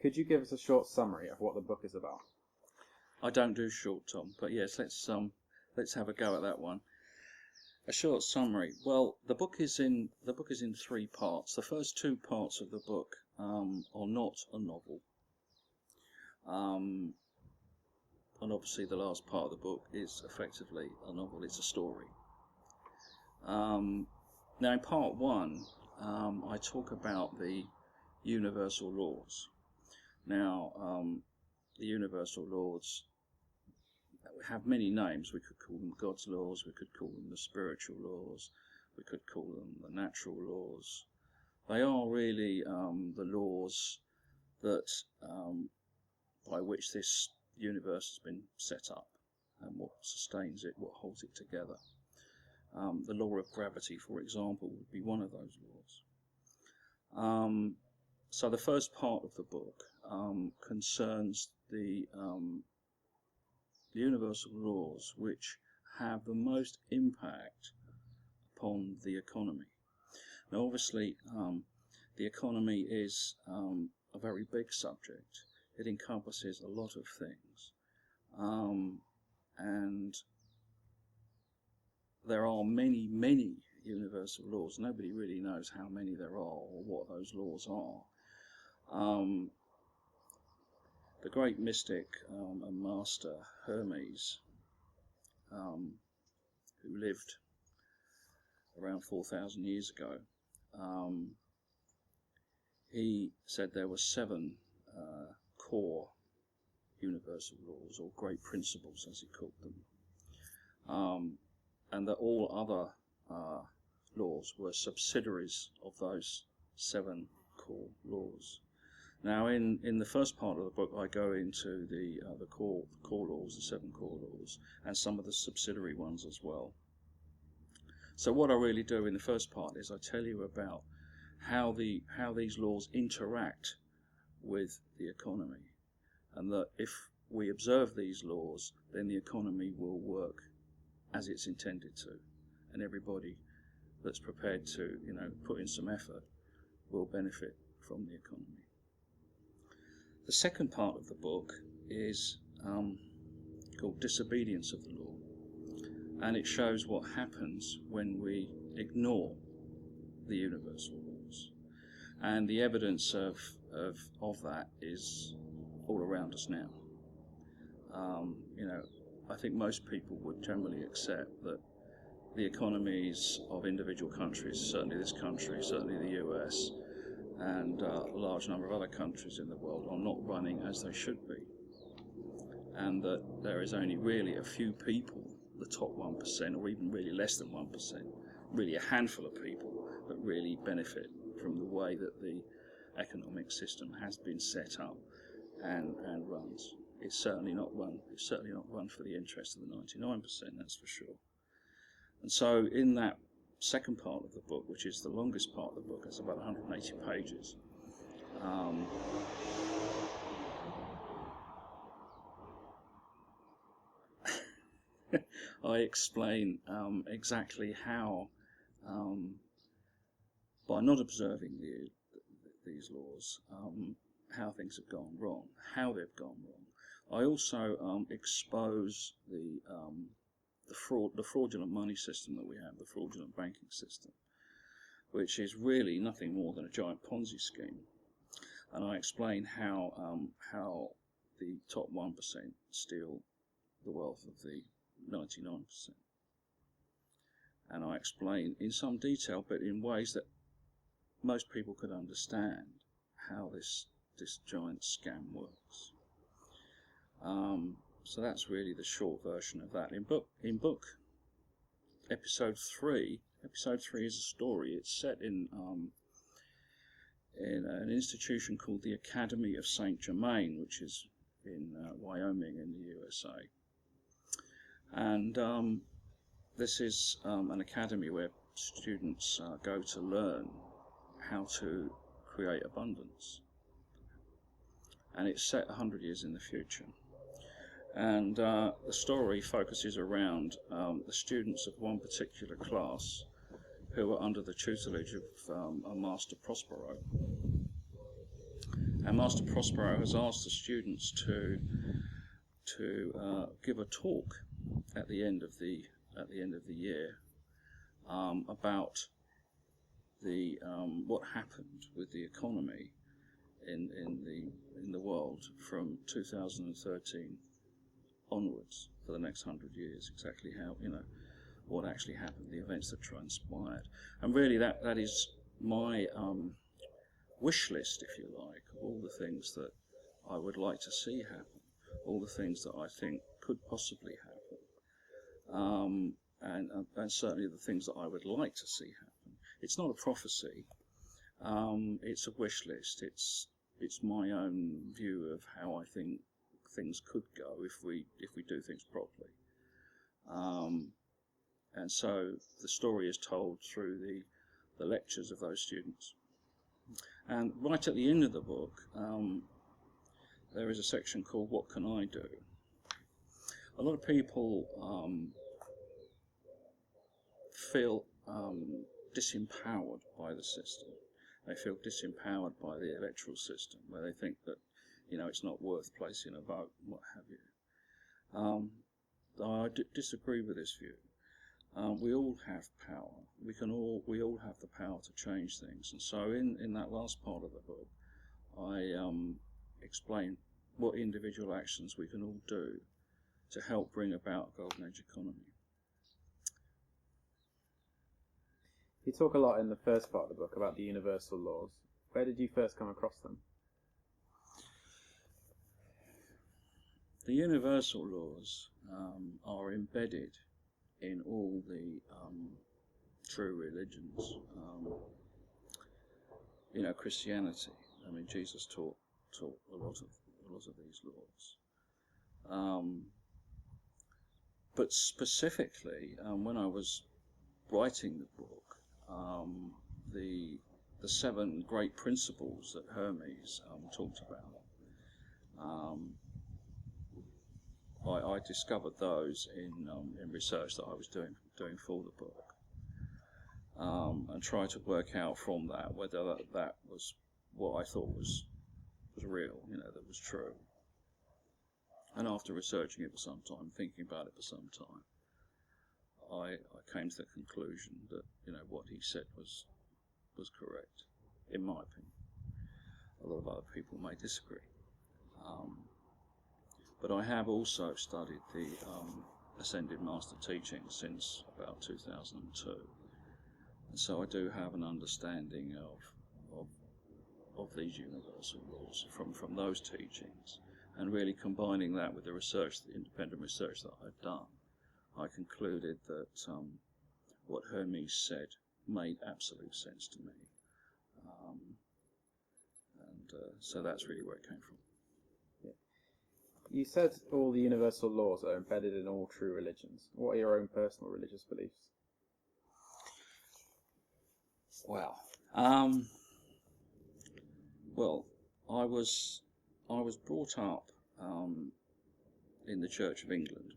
Could you give us a short summary of what the book is about? I don't do short, Tom, but yes, let's have a go at that one. A short summary. Well, the book is in 3 parts. The first 2 parts of the book are not a novel, and obviously the last part of the book is effectively a novel. It's a story. Now, in part 1, I talk about the universal laws. Now, the universal laws have many names. We could call them God's laws, we could call them the spiritual laws, we could call them the natural laws. They are really the laws that by which this universe has been set up, and what sustains it, what holds it together. The law of gravity, for example, would be one of those laws. So the first part of the book concerns the universal laws which have the most impact upon the economy. Now, obviously, the economy is a very big subject. It encompasses a lot of things, and there are many, many universal laws. Nobody really knows how many there are or what those laws are. The great mystic and master Hermes, who lived around 4,000 years ago, he said there were 7 core universal laws, or great principles as he called them, and that all other laws were subsidiaries of those 7 core laws. Now, in the first part of the book, I go into the core laws, the 7 core laws, and some of the subsidiary ones as well. So what I really do in the first part is I tell you about how these laws interact with the economy, and that if we observe these laws, then the economy will work as it's intended to, and everybody that's prepared to, put in some effort will benefit from the economy. The second part of the book is called Disobedience of the Law, and it shows what happens when we ignore the universal laws, and the evidence of that is all around us now. I think most people would generally accept that the economies of individual countries, certainly this country, certainly the US, and a large number of other countries in the world, are not running as they should be, and that there is only really a few people, the top 1%, or even really less than 1%, really a handful of people that really benefit from the way that the economic system has been set up and runs. It's certainly not run for the interest of the 99%, that's for sure. And so in that second part of the book, which is the longest part of the book, it's about 180 pages, I explain exactly how, by not observing these laws, how things have gone wrong, how they've gone wrong. I also expose the fraudulent money system that we have, the fraudulent banking system, which is really nothing more than a giant Ponzi scheme. And I explain how the top 1% steal the wealth of the 99%. And I explain in some detail, but in ways that most people could understand, how this giant scam works. So that's really the short version of that. In book episode 3 is a story. It's set in an institution called the Academy of Saint Germain, which is in Wyoming in the USA. And this is an academy where students go to learn how to create abundance. And it's set 100 years in the future. And the story focuses around the students of one particular class who are under the tutelage of a Master Prospero. And Master Prospero has asked the students to give a talk at the end of the year about the what happened with the economy in the world from 2013 onwards for the next 100 years. Exactly how, what actually happened, the events that transpired, and really that is my wish list, if you like, of all the things that I would like to see happen, all the things that I think could possibly happen, and certainly the things that I would like to see happen. It's not a prophecy. It's a wish list. It's my own view of how I think things could go if we do things properly. And so the story is told through the lectures of those students. And right at the end of the book, there is a section called "What Can I Do?" A lot of people feel disempowered by the system. They feel disempowered by the electoral system, where they think that, it's not worth placing a vote, what have you. I disagree with this view. We all have power. We all have the power to change things. And so in that last part of the book, I explain what individual actions we can all do to help bring about a golden age economy. You talk a lot in the first part of the book about the universal laws. Where did you first come across them? The universal laws are embedded in all the true religions. Christianity. I mean, Jesus taught a lot of these laws. But specifically, when I was writing the book, the 7 great principles that Hermes talked about, I discovered those in research that I was doing for the book, and tried to work out from that whether that was what I thought was real, that was true. And after researching it for some time, thinking about it for some time, I came to the conclusion that what he said was correct, in my opinion. A lot of other people may disagree. But I have also studied the Ascended Master teachings since about 2002. And so I do have an understanding of these universal laws from those teachings. And really combining that with the research, the independent research that I've done, I concluded that what Hermes said made absolute sense to me. So that's really where it came from. You said all the universal laws are embedded in all true religions. What are your own personal religious beliefs? Wow. Well, I was brought up in the Church of England.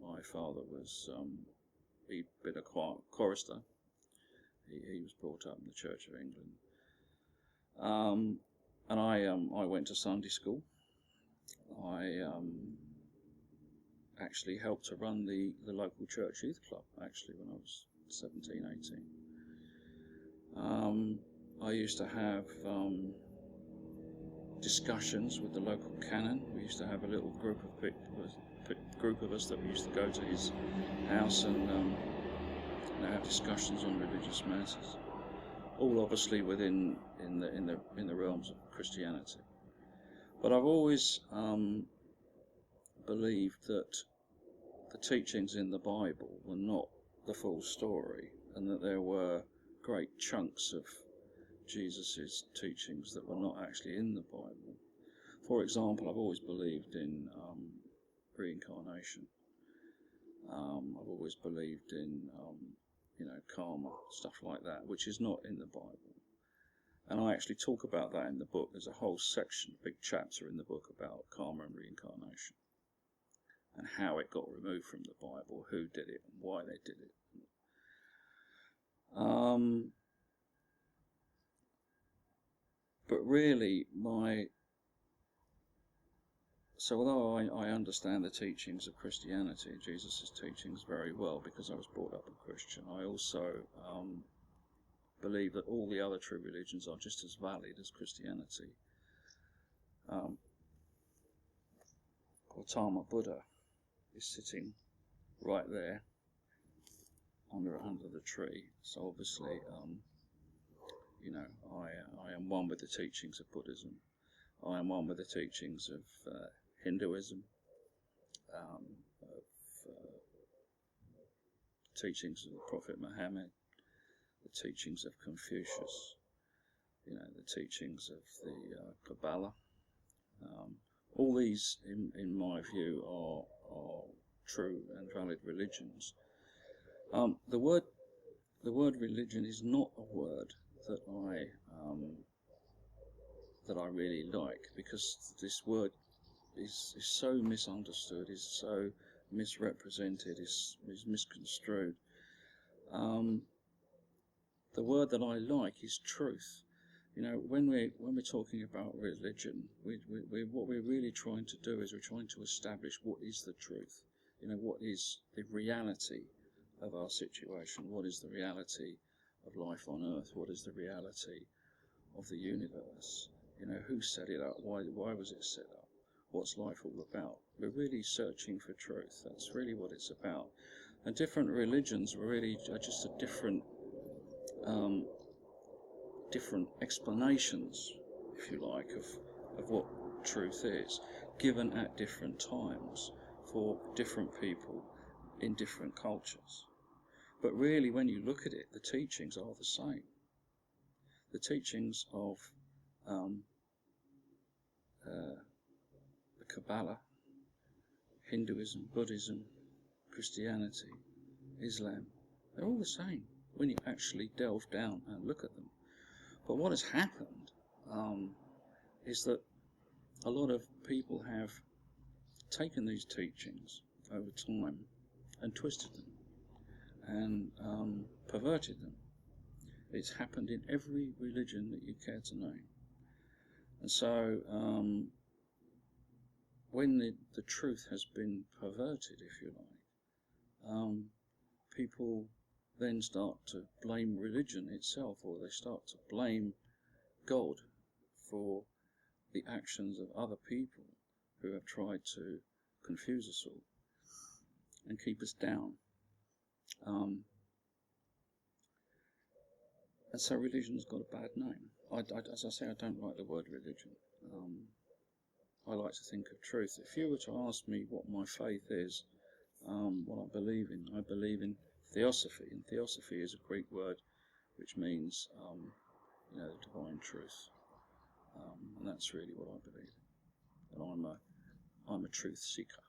My father was he'd been a chorister. He was brought up in the Church of England, and I went to Sunday school. I actually helped to run the local church youth club, actually, when I was 17, 18. I used to have discussions with the local canon. We used to have a little group of us that we used to go to his house and have discussions on religious matters, all obviously within the realms of Christianity. But I've always believed that the teachings in the Bible were not the full story, and that there were great chunks of Jesus' teachings that were not actually in the Bible. For example, I've always believed in reincarnation. I've always believed in karma, stuff like that, which is not in the Bible. And I actually talk about that in the book. There's a whole section, big chapter in the book about karma and reincarnation, and how it got removed from the Bible, who did it, and why they did it. But really, so although I understand the teachings of Christianity, Jesus' teachings very well, because I was brought up a Christian, I also believe that all the other true religions are just as valid as Christianity. Gautama Buddha is sitting right there under the tree. So obviously, I am one with the teachings of Buddhism. I am one with the teachings of Hinduism, teachings of the Prophet Muhammad, the teachings of Confucius, the teachings of the Kabbalah. All these, in my view, are true and valid religions. The word religion is not a word that I really like, because this word is so misunderstood, is so misrepresented, is misconstrued. The word that I like is truth. When we're talking about religion, what we're really trying to do is we're trying to establish what is the truth. What is the reality of our situation? What is the reality of life on Earth? What is the reality of the universe? Who set it up? Why was it set up? What's life all about? We're really searching for truth. That's really what it's about. And different religions really are just a different explanations, if you like, of what truth is, given at different times for different people in different cultures. But really, when you look at it, the teachings are the same. The teachings of the Kabbalah, Hinduism, Buddhism, Christianity, Islam, they're all the same when you actually delve down and look at them. But what has happened is that a lot of people have taken these teachings over time and twisted them and perverted them. It's happened in every religion that you care to name. And so when the truth has been perverted, if you like, people then start to blame religion itself, or they start to blame God for the actions of other people who have tried to confuse us all and keep us down. And so religion's got a bad name. As I say, I don't like the word religion. I like to think of truth. If you were to ask me what my faith is, what I believe in theosophy. And theosophy is a Greek word which means, the divine truth. And that's really what I believe in. And I'm a truth seeker.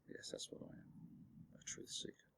Yes, that's what I am, a truth seeker.